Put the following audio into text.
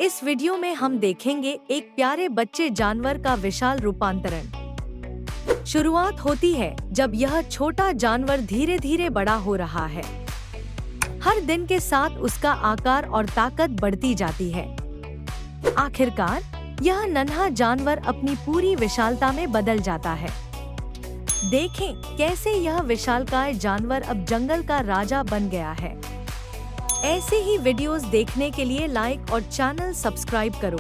इस वीडियो में हम देखेंगे एक प्यारे बच्चे जानवर का विशाल रूपांतरण। शुरुआत होती है जब यह छोटा जानवर धीरे धीरे बड़ा हो रहा है। हर दिन के साथ उसका आकार और ताकत बढ़ती जाती है। आखिरकार यह नन्हा जानवर अपनी पूरी विशालता में बदल जाता है। देखें कैसे यह विशालकाय जानवर अब जंगल का राजा बन गया है। ऐसे ही वीडियोस देखने के लिए लाइक और चैनल सब्सक्राइब करो।